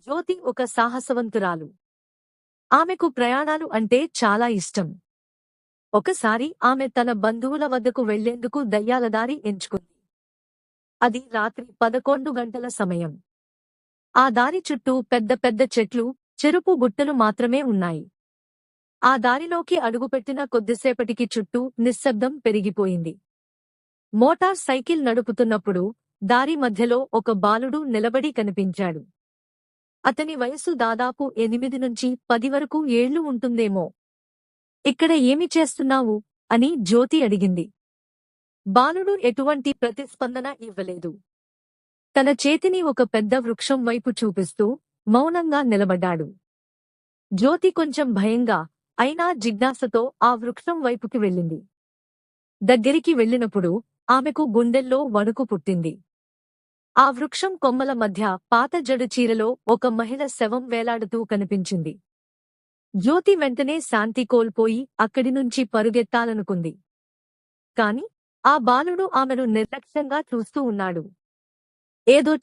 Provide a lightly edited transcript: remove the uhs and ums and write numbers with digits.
జ్యోతి ఒక సాహసవంతురాలు. ఆమెకు ప్రయాణాలు అంటే చాలా ఇష్టం. ఒకసారి ఆమె తన బంధువుల వద్దకు వెళ్లేందుకు దయ్యాల దారి ఎంచుకుంది. అది రాత్రి 11 గంటల సమయం. ఆ దారి చుట్టూ పెద్ద పెద్ద చెట్లు, చెరుపు గుట్టలు మాత్రమే ఉన్నాయి. ఆ దారిలోకి అడుగుపెట్టిన కొద్దిసేపటికి చుట్టూ నిశ్శబ్దం పెరిగిపోయింది. మోటార్ సైకిల్ నడుపుతున్నప్పుడు దారి మధ్యలో ఒక బాలుడు నిలబడి కనిపించాడు. అతని వయసు దాదాపు 8 నుంచి 10 వరకు ఏళ్లు ఉంటుందేమో. ఇక్కడ ఏమి చేస్తున్నావు? అని జ్యోతి అడిగింది. బాలుడు ఎటువంటి ప్రతిస్పందన ఇవ్వలేదు. తన చేతిని ఒక పెద్ద వృక్షం వైపు చూపిస్తూ మౌనంగా నిలబడ్డాడు. జ్యోతి కొంచెం భయంగా, అయినా జిజ్ఞాసతో ఆ వృక్షం వైపుకి వెళ్ళింది. దగ్గరికి వెళ్ళినప్పుడు ఆమెకు గుండెల్లో వణుకు పుట్టింది. ఆ వృక్షం కొమ్మల మధ్య పాత జడు చీరలో ఒక మహిళ శవం వేలాడుతూ కనిపించింది. జ్యోతి వెంటనే శాంతి కోల్పోయి అక్కడి నుంచి పరుగెత్తాలనుకుంది. కాని ఆ బాలుడు ఆమెను నిర్లక్ష్యంగా చూస్తూ ఉన్నాడు. ఏదో